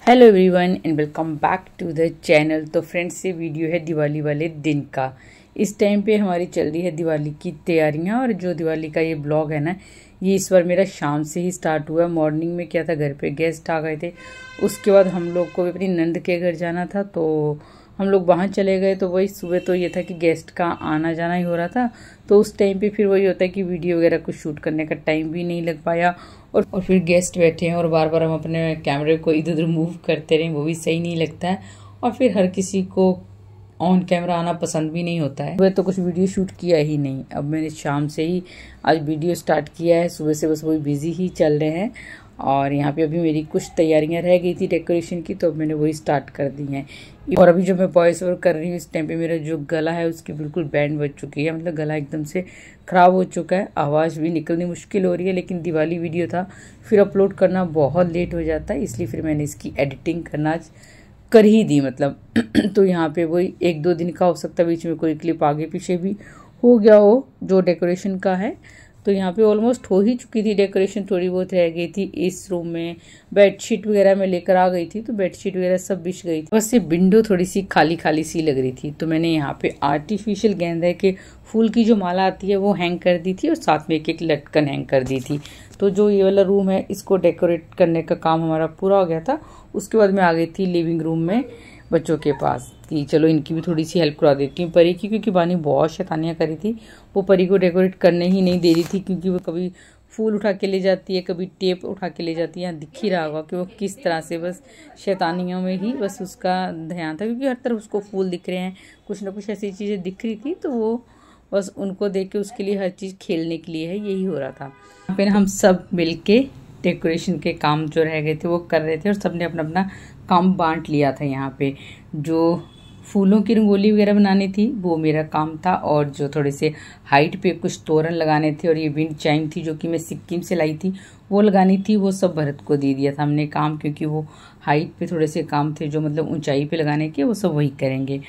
Hello everyone and welcome back to the channel. तो friends, ये video है दिवाली वाले दिन का। इस टाइम पे हमारी चल रही है दिवाली की तैयारियां, और जो दिवाली का ये ब्लॉग है ना, ये इस बार मेरा शाम से ही स्टार्ट हुआ। मॉर्निंग में क्या था, घर पे गेस्ट आ गए थे, उसके बाद हम लोग को भी अपनी नंद के घर जाना था, तो हम लोग वहाँ चले गए। तो वही सुबह तो ये था कि गेस्ट का आना जाना ही हो रहा था, तो उस टाइम पे फिर वही होता है कि वीडियो वगैरह कुछ शूट करने का टाइम भी नहीं लग पाया। और फिर गेस्ट बैठे हैं और बार बार हम अपने कैमरे को इधर उधर मूव करते रहें, वो भी सही नहीं लगता है। और फिर हर किसी को ऑन कैमरा आना पसंद भी नहीं होता है। वह तो कुछ वीडियो शूट किया ही नहीं। अब मैंने शाम से ही आज वीडियो स्टार्ट किया है, सुबह से बस वही बिजी ही चल रहे हैं। और यहाँ पे अभी मेरी कुछ तैयारियां रह गई थी डेकोरेशन की, तो मैंने वही स्टार्ट कर दी हैं। और अभी जो मैं वॉइस ओवर कर रही हूँ, इस टाइम पे मेरा जो गला है उसकी बिल्कुल बैंड बज चुकी है, मतलब गला एकदम से ख़राब हो चुका है, आवाज़ भी निकलनी मुश्किल हो रही है। लेकिन दिवाली वीडियो था, फिर अपलोड करना बहुत लेट हो जाता है, इसलिए फिर मैंने इसकी एडिटिंग करना कर ही दी मतलब। तो यहाँ पे वही 1-2 दिन का हो सकता है, बीच में कोई क्लिप आगे पीछे भी हो गया हो जो डेकोरेशन का है। तो यहाँ पे ऑलमोस्ट हो ही चुकी थी डेकोरेशन, थोड़ी बहुत रह गई थी। इस रूम में बेडशीट वगैरह मैं लेकर आ गई थी, तो बेडशीट वगैरह सब बिछ गई थी, बस ये विंडो थोड़ी सी खाली खाली सी लग रही थी। तो मैंने यहाँ पे आर्टिफिशियल गेंदे के फूल की जो माला आती है वो हैंग कर दी थी, और साथ में एक लटकन हैंग कर दी थी। तो जो ये वाला रूम है, इसको डेकोरेट करने का काम हमारा पूरा हो गया था। उसके बाद मैं आ गई थी लिविंग रूम में बच्चों के पास कि चलो इनकी भी थोड़ी सी हेल्प करा देती हूँ परी की, क्योंकि बानी बहुत शैतानियाँ करी थी। वो परी को डेकोरेट करने ही नहीं दे रही थी, क्योंकि वो कभी फूल उठा के ले जाती है, कभी टेप उठा के ले जाती है। यहाँ दिख ही रहा होगा कि वो किस तरह से बस शैतानियों में ही बस उसका ध्यान था, क्योंकि हर तरफ उसको फूल दिख रहे हैं, कुछ ना कुछ ऐसी चीज़ें दिख रही थी, तो वो बस उनको देख के उसके लिए हर चीज़ खेलने के लिए है, यही हो रहा था। फिर हम सब मिल के डेकोरेशन के काम जो रह गए थे वो कर रहे थे, और सबने अपना अपना काम बांट लिया था। यहाँ पे जो फूलों की रंगोली वगैरह बनानी थी वो मेरा काम था, और जो थोड़े से हाइट पे कुछ तोरण लगाने थे, और ये विंड चाइम थी जो कि मैं सिक्किम से लाई थी, वो लगानी थी, वो सब भरत को दे दिया था हमने काम, क्योंकि वो हाइट पे थोड़े से काम थे जो मतलब ऊंचाई पे लगाने के, वो सब वही करेंगे।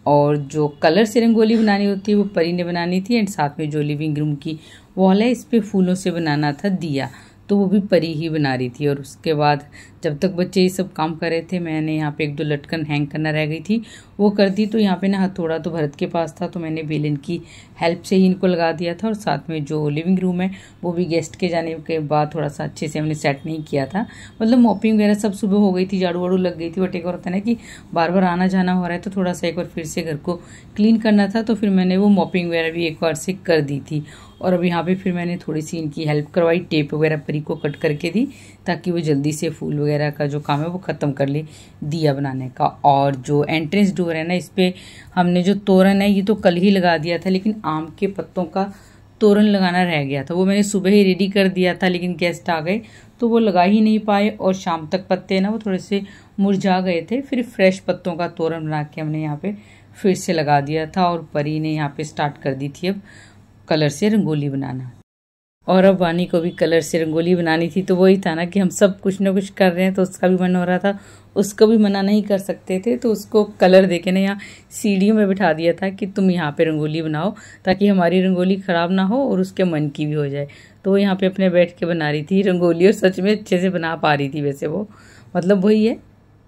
और जो कलर से रंगोली बनानी होती है वो परी ने बनानी थी, एंड साथ में जो लिविंग रूम की वॉल है इस पे फूलों से बनाना था दिया, तो वो भी परी ही बना रही थी। और उसके बाद जब तक बच्चे ये सब काम कर रहे थे, मैंने यहाँ पे 1-2 लटकन हैंग करना रह गई थी वो कर दी। तो यहाँ पे ना हथौड़ा तो भरत के पास था, तो मैंने बेलन की हेल्प से ही इनको लगा दिया था। और साथ में जो लिविंग रूम है वो भी गेस्ट के जाने के बाद थोड़ा सा अच्छे से हमने सेट नहीं किया था, मतलब मॉपिंग वगैरह सब सुबह हो गई थी, झाड़ू वाड़ू लग गई थी। बट एक और होता है ना कि बार बार आना जाना हो रहा है, तो थोड़ा सा एक बार फिर से घर को क्लीन करना था, तो फिर मैंने वो मॉपिंग वगैरह भी एक बार से कर दी थी। और अब यहाँ पे फिर मैंने थोड़ी सी इनकी हेल्प करवाई, टेप वगैरह परी को कट करके दी, ताकि वो जल्दी से फूल वगैरह का जो काम है वो ख़त्म कर ले दिया बनाने का। और जो एंट्रेंस डोर है ना, इस पे हमने जो तोरण है ये तो कल ही लगा दिया था, लेकिन आम के पत्तों का तोरण लगाना रह गया था, वो मैंने सुबह ही रेडी कर दिया था, लेकिन गेस्ट आ गए तो वो लगा ही नहीं पाए, और शाम तक पत्ते ना वो थोड़े से मुरझा गए थे। फिर फ्रेश पत्तों का तोरण बना के हमने यहाँ पे फिर से लगा दिया था, और परी ने यहाँ पे स्टार्ट कर दी थी अब कलर से रंगोली बनाना। और अब वानी को भी कलर से रंगोली बनानी थी, तो वही था ना कि हम सब कुछ ना कुछ कर रहे हैं, तो उसका भी मन हो रहा था, उसको भी मना नहीं कर सकते थे, तो उसको कलर देके ना यहाँ सीढ़ियों में बिठा दिया था कि तुम यहाँ पे रंगोली बनाओ, ताकि हमारी रंगोली ख़राब ना हो और उसके मन की भी हो जाए। तो वो यहाँ पे अपने बैठ के बना रही थी रंगोली, और सच में अच्छे से बना पा रही थी। वैसे वो मतलब वही है,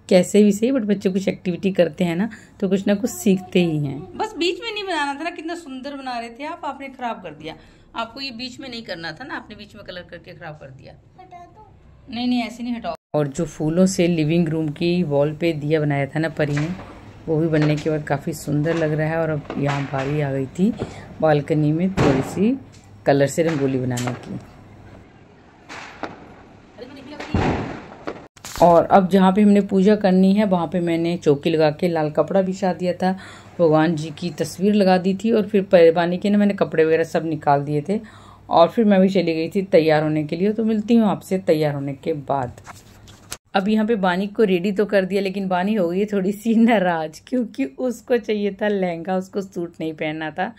कैसे भी सही, बट बच्चे कुछ एक्टिविटी करते हैं ना तो कुछ ना कुछ सीखते ही हैं। बस बीच में नहीं बनाना था ना, कितना सुंदर बना रहे थे आप, आपने खराब कर दिया। आपको ये बीच में नहीं करना था ना, आपने बीच में कलर करके खराब कर दिया। हटा दो। नहीं ऐसे नहीं हटाओ। और जो फूलों से लिविंग रूम की वॉल पे दिया बनाया था ना परी ने, वो भी बनने के बाद काफ़ी सुंदर लग रहा है। और अब यहाँ बारी आ गई थी बालकनी में थोड़ी सी कलर से रंगोली बनाने की। और अब जहाँ पे हमने पूजा करनी है वहाँ पे मैंने चौकी लगा के लाल कपड़ा बिछा दिया था, भगवान जी की तस्वीर लगा दी थी, और फिर पैरवानी के ना मैंने कपड़े वगैरह सब निकाल दिए थे। और फिर मैं भी चली गई थी तैयार होने के लिए। तो मिलती हूँ आपसे तैयार होने के बाद। अब यहाँ पे बानी को रेडी तो कर दिया, लेकिन बानी हो गई है थोड़ी सी नाराज, क्योंकि उसको चाहिए था लहंगा, उसको सूट नहीं पहनना था।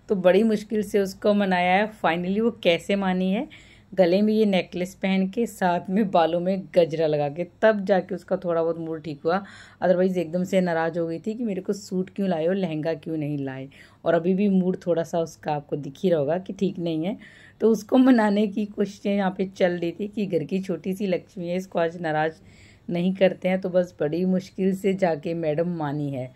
तो बड़ी मुश्किल से उसको मनाया है। फाइनली वो कैसे मानी है, गले में ये नेकलेस पहन के, साथ में बालों में गजरा लगा के, तब जाके उसका थोड़ा बहुत मूड ठीक हुआ। अदरवाइज़ एकदम से नाराज़ हो गई थी कि मेरे को सूट क्यों लाए हो, लहंगा क्यों नहीं लाए। और अभी भी मूड थोड़ा सा उसका आपको दिख ही रहा होगा कि ठीक नहीं है। तो उसको मनाने की कोशिशें यहाँ पे चल रही थी कि घर की छोटी सी लक्ष्मी है, इसको आज नाराज़ नहीं करते हैं। तो बस बड़ी मुश्किल से जाके मैडम मानी है।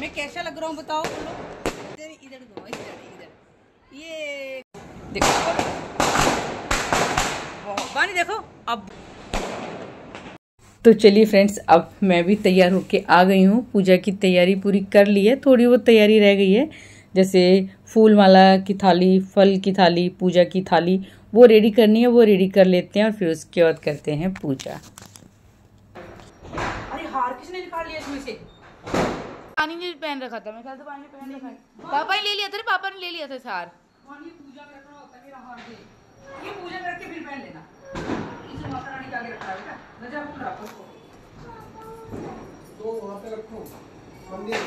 मैं कैसा लग रहा हूँ बताओ। इधर इधर दो, इधर ये देखो, बानी देखो अब। तो चलिए फ्रेंड्स, अब मैं भी तैयार होके आ गई हूँ। पूजा की तैयारी पूरी कर ली है, थोड़ी बहुत तैयारी रह गई है, जैसे फूल माला की थाली, फल की थाली, पूजा की थाली, वो रेडी करनी है, वो रेडी कर लेते हैं और फिर उसके बाद करते हैं पूजा। अरे हार किसने निकाल लिया इसमें से? पानी ने पहन रखा था, मैं तो पानी पहन रखा है। पापा ने ले लिया था, पापा ने ले लिया था सार। ये पूजा में रखना होता है मेरा हार से, ये पूजा करके फिर पहन लेना। इसे माता रानी के आगे रखा है बेटा, गजा फूल रखो इसको, तो वहां पे रखो मंदिर।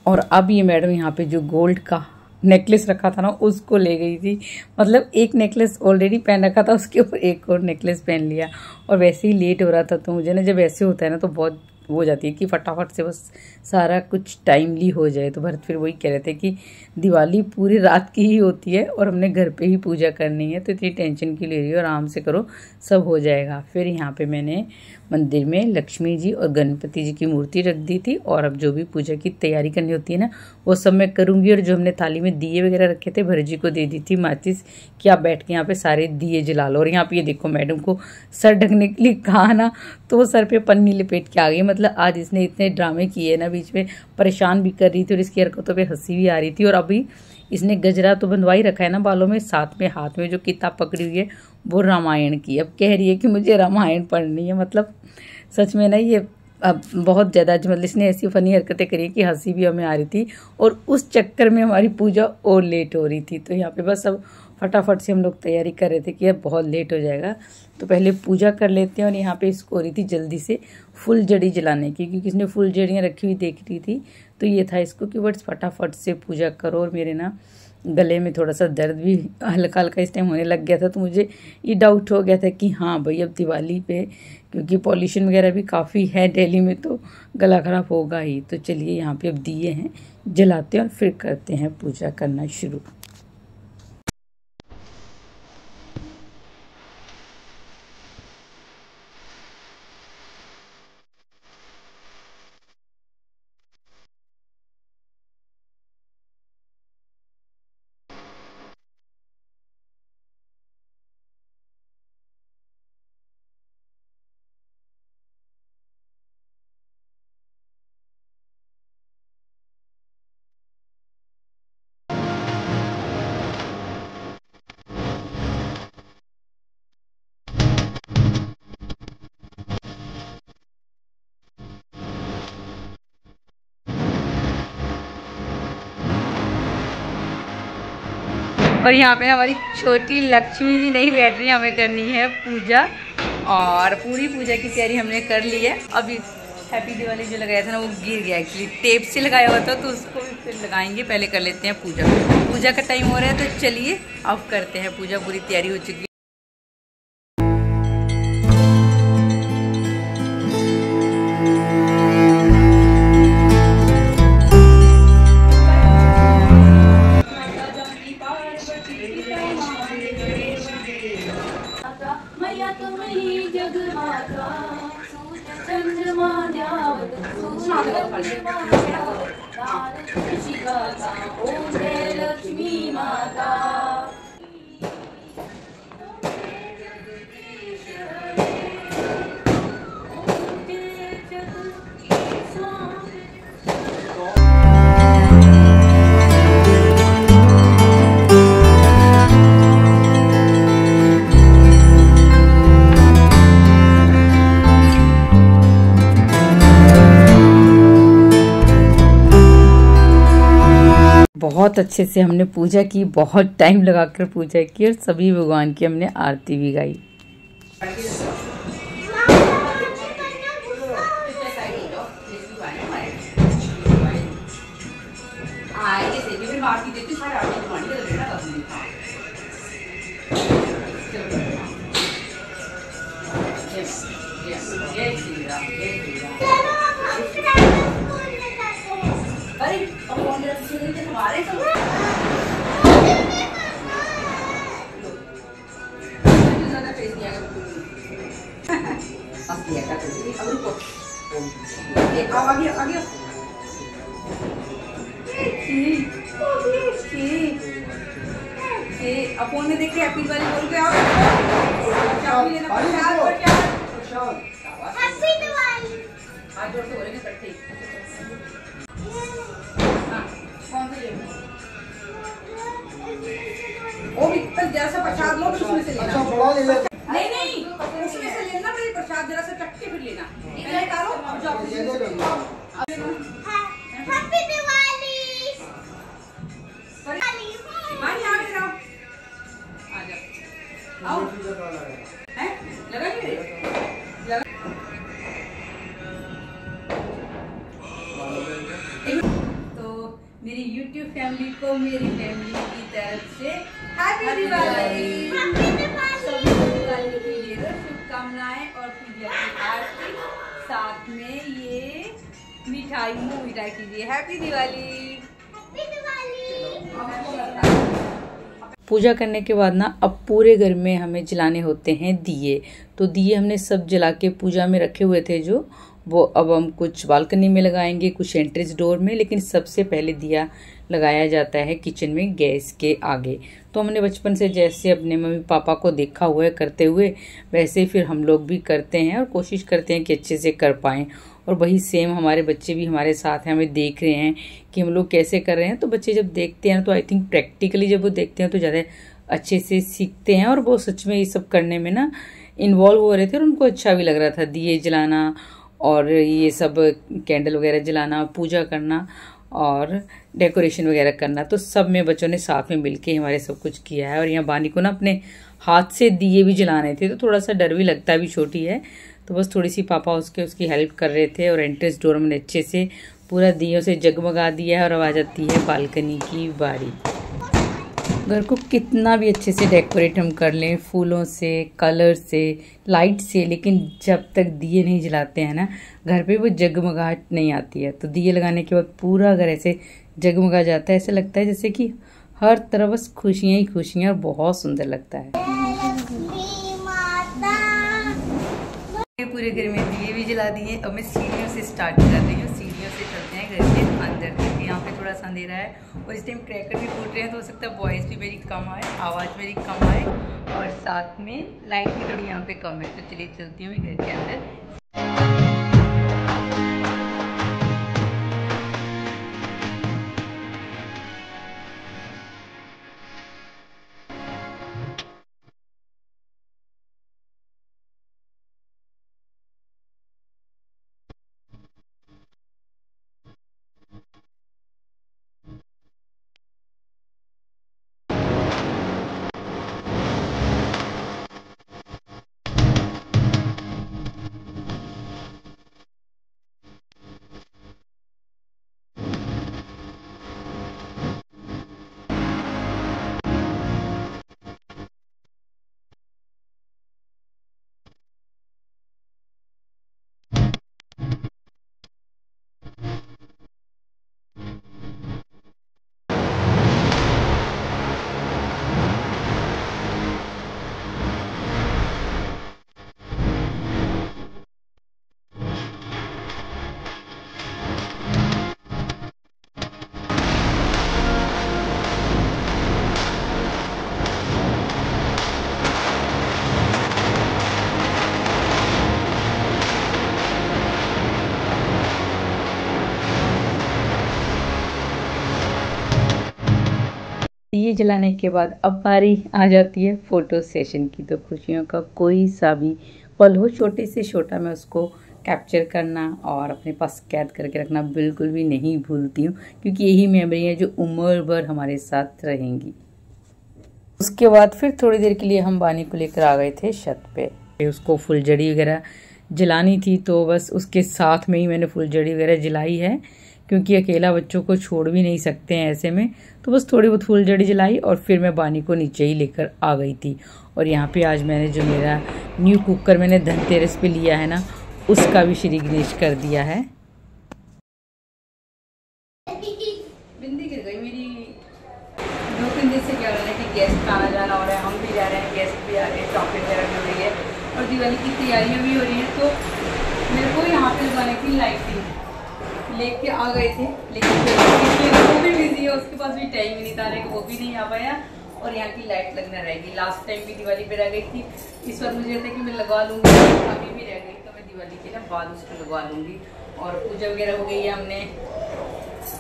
और अब ये मैडम यहाँ पे जो गोल्ड का नेकलेस रखा था ना, उसको ले गई थी। मतलब एक नेकलेस ऑलरेडी पहन रखा था, उसके ऊपर एक और नेकलेस पहन लिया। और वैसे ही लेट हो रहा था, तो मुझे ना जब ऐसे होता है ना तो बहुत हो जाती है कि फटाफट से बस सारा कुछ टाइमली हो जाए। तो भरत फिर वही कह रहे थे कि दिवाली पूरी रात की ही होती है और हमने घर पे ही पूजा करनी है, तो इतनी टेंशन क्यों ले रही हो, आराम से करो, सब हो जाएगा। फिर यहाँ पे मैंने मंदिर में लक्ष्मी जी और गणपति जी की मूर्ति रख दी थी। और अब जो भी पूजा की तैयारी करनी होती है ना, वो सब मैं करूँगी। और जो हमने थाली में दिए वगैरह रखे थे, भरत जी को दे दी थी माचिस कि आप बैठ के यहाँ पे सारे दिए जला लो। और यहाँ पे ये देखो, मैडम को सर ढकने के लिए कहा ना, तो वो सर पे पन्नी लपेट के आ गई। मतलब आज इसने इतने ड्रामे किए ना, बीच में परेशान भी कर रही थी और इसकी हरकतों पे हंसी भी आ रही थी। और अभी इसने गजरा तो बंधवा ही रखा है ना बालों में, साथ में हाथ में जो किताब पकड़ी हुई है वो रामायण की। अब कह रही है कि मुझे रामायण पढ़नी है। मतलब सच में ना ये अब बहुत ज़्यादा, मतलब इसने ऐसी फनी हरकतें करी कि हंसी भी हमें आ रही थी। और उस चक्कर में हमारी पूजा और लेट हो रही थी। तो यहाँ पे बस अब फटाफट से हम लोग तैयारी कर रहे थे कि अब बहुत लेट हो जाएगा, तो पहले पूजा कर लेते हैं। और यहाँ पे इसको हो रही थी जल्दी से फुल जड़ी जलाने की, क्योंकि इसने फुल जड़ियाँ रखी हुई देख रही थी। तो ये था इसको कि बस फटाफट से पूजा करो। और मेरे ना गले में थोड़ा सा दर्द भी हल्का हल्का इस टाइम होने लग गया था, तो मुझे ये डाउट हो गया था कि हाँ भाई अब दिवाली पे, क्योंकि पॉल्यूशन वगैरह भी काफ़ी है दिल्ली में, तो गला खराब होगा ही। तो चलिए यहाँ पे अब दिए हैं, जलाते हैं और फिर करते हैं पूजा करना शुरू। और यहाँ पे हमारी छोटी लक्ष्मी जी नहीं बैठ रही, हमें करनी है पूजा। और पूरी पूजा की तैयारी हमने कर ली है। अभी हैप्पी दिवाली जो लगाया था ना, वो गिर गया एक्चुअली, टेप से लगाया हुआ था, तो उसको भी फिर लगाएंगे। पहले कर लेते हैं पूजा। पूजा का टाइम हो रहा है, तो चलिए अब करते हैं पूजा। पूरी तैयारी हो चुकी है। लक्ष्मी माता बहुत अच्छे से हमने पूजा की, बहुत टाइम लगाकर पूजा की और सभी भगवान की हमने आरती भी गाई। फोन में देख के हैप्पी दिवाली बोल के आओ। हैप्पी दिवाली हाथ जोड़ के बोलेंगे इकट्ठे। कौन सा लेना? वो भी जैसा प्रसाद लो उसमें से लेना। अच्छा बड़ा ले लो। नहीं नहीं उसमें से लेना, फिर प्रसाद जरा सा चख के फिर लेना। इधर डालो अब जाओ। हैप्पी दिवाली। भाई यहाँ पे रहो, आ जाओ, आओ। हैं लगा नहीं लगा। तो मेरी YouTube फैमिली को मेरी फैमिली की तरफ से हैप्पी दिवाली। सभी दिवाली की ढेरों शुभकामनाएं और पूजा की आरती, साथ में ये मिठाई मुँह मिठाई कीजिए। हैप्पी दिवाली। पूजा करने के बाद ना अब पूरे घर में हमें जलाने होते हैं दिए। तो दिए हमने सब जला के पूजा में रखे हुए थे जो, वो अब हम कुछ बालकनी में लगाएंगे, कुछ एंट्रेंस डोर में, लेकिन सबसे पहले दिया लगाया जाता है किचन में गैस के आगे। तो हमने बचपन से जैसे अपने मम्मी पापा को देखा हुआ है करते हुए, वैसे फिर हम लोग भी करते हैं और कोशिश करते हैं कि अच्छे से कर पाएँ। और वही सेम हमारे बच्चे भी हमारे साथ हैं, हमें देख रहे हैं कि हम लोग कैसे कर रहे हैं। तो बच्चे जब देखते हैं तो आई थिंक प्रैक्टिकली जब वो देखते हैं तो ज़्यादा अच्छे से सीखते हैं और वो सच में ये सब करने में ना इन्वॉल्व हो रहे थे और उनको अच्छा भी लग रहा था। दिए जलाना और ये सब कैंडल वगैरह जलाना, पूजा करना और डेकोरेशन वगैरह करना, तो सब में बच्चों ने साथ में मिलके हमारे सब कुछ किया है। और यहाँ बानी को ना अपने हाथ से दिए भी जलाने थे, तो थोड़ा सा डर भी लगता है, भी छोटी है, तो बस थोड़ी सी पापा उसकी हेल्प कर रहे थे। और एंट्रेंस डोर में अच्छे से पूरा दियों से जगमगा दिया है और आ जाती है बालकनी की बारी। घर को कितना भी अच्छे से डेकोरेट हम कर लें, फूलों से, कलर से, लाइट से, लेकिन जब तक दिए नहीं जलाते हैं ना, घर पे वो जगमगाहट नहीं आती है। तो दिए लगाने के बाद पूरा घर ऐसे जगमगा जाता है, ऐसे लगता है जैसे कि हर तरफ बस खुशियाँ ही खुशियाँ, और बहुत सुंदर लगता है। पूरे घर में दिए भी जला दिए। अब मैं सीढ़ियों से स्टार्ट कर रही हूँ, सीढ़ियों से चलते हैं घर के अंदर तक। यहाँ पे थोड़ा सा अंधेरा है और इस टाइम क्रैकर भी फूट रहे हैं, तो हो सकता है वॉइस भी मेरी कम आए, आवाज़ मेरी कम आए, और साथ में लाइट भी थोड़ी यहाँ पे कम है। तो चलिए चलती हूँ मैं घर के अंदर। दिए जलाने के बाद अब बारी आ जाती है फ़ोटो सेशन की। तो खुशियों का कोई सा भी पल हो, छोटे से छोटा, मैं उसको कैप्चर करना और अपने पास कैद करके रखना बिल्कुल भी नहीं भूलती हूँ, क्योंकि यही मेमोरी है जो उम्र भर हमारे साथ रहेंगी। उसके बाद फिर थोड़ी देर के लिए हम बानी को लेकर आ गए थे छत पे। उसको फुलझड़ी वगैरह जलानी थी, तो बस उसके साथ में ही मैंने फुलझड़ी वगैरह जलाई है, क्योंकि अकेला बच्चों को छोड़ भी नहीं सकते हैं ऐसे में। तो बस थोड़ी बहुत फुलझड़ी जलाई और फिर मैं बानी को नीचे ही लेकर आ गई थी। और यहाँ पे आज मैंने जो मेरा न्यू कुकर मैंने धनतेरस पे लिया है ना, उसका भी श्री गणेश कर दिया है। बिंदी गिर गई मेरी। 2-3 दिन से क्या हो रहा है कि गेस्ट आना जाना हो रहा है, हम भी जा रहे हैं, गेस्ट भी आ रहे हैं, शॉपिंग वगैरह भी हो रही है और दिवाली की तैयारियां भी हो रही हैं। तो मेरे को यहाँ पे लगाने की लाइटिंग लेके आ गए थे, लेकिन वो भी बिजी है, उसके पास भी टाइम ही नहीं था, लेकिन वो भी नहीं आ पाया और यहाँ की लाइट लगना रहेगी। लास्ट टाइम भी दिवाली पे रह गई थी, इस बार मुझे था कि मैं लगा लूँगी, अभी भी रह गई तो मैं दिवाली के ना बाद उसको लगवा लूँगी। और पूजा वगैरह हो गई है, हमने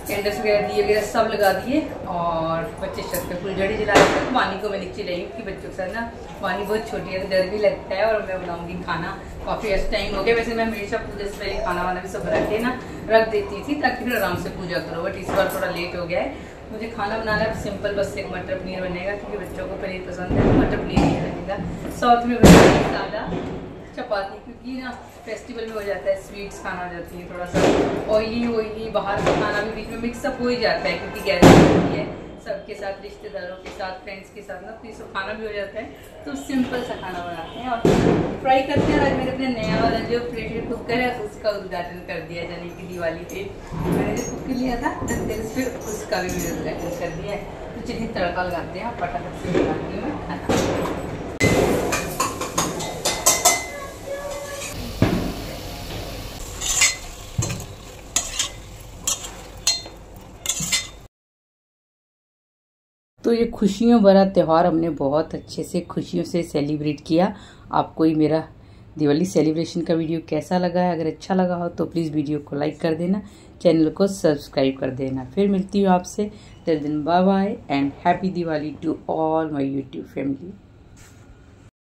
कैंडल्स वगैरह दिए वगैरह सब लगा दिए और बच्चे छत पे फुलझड़ी जला रहे थे। तो वानी को मैं नीचे लाई कि बच्चों के साथ ना, वानी बहुत छोटी है तो डर भी लगता है और मैं बनाऊंगी खाना। काफ़ी अच्छा टाइम हो गया, वैसे मैं हमेशा पूजा से पहले खाना वाना भी सब बना के ना रख देती थी ताकि फिर आराम से पूजा करो, बट इस बार थोड़ा लेट हो गया है। मुझे खाना बनाना है सिंपल, बस एक मटर पनीर बनेगा क्योंकि बच्चों को पनीर पसंद है, मटर पनीर नहीं बनेगा। साउथ में बनेगा सादा चपाती, क्योंकि ना फेस्टिवल में हो जाता है, स्वीट्स खाना हो जाती है, थोड़ा सा ऑयली बाहर का खाना भी बीच में मिक्सअप हो ही जाता है क्योंकि गैदरिंग होती है सबके साथ, रिश्तेदारों के साथ, फ्रेंड्स के साथ ना, तो ये सब खाना भी हो जाता है। तो सिंपल सा खाना बनाते हैं और फ्राई करते हैं। आज मैंने अपने नया वाला जो प्रेशर कुकर है उसका उद्घाटन कर दिया, यानी कि दिवाली पे मैंने जो कुकर लिया था फिर उसका भी मैंने उद्घाटन कर दिया है। तो चलिए तड़का लगाते हैं, फटाफट से बनाती हूँ खाना। तो ये खुशियों भरा त्यौहार हमने बहुत अच्छे से खुशियों से सेलिब्रेट किया। आपको ये मेरा दिवाली सेलिब्रेशन का वीडियो कैसा लगा है? अगर अच्छा लगा हो तो प्लीज़ वीडियो को लाइक कर देना, चैनल को सब्सक्राइब कर देना। फिर मिलती हूँ आपसे, till then bye bye and happy Diwali to all my YouTube family.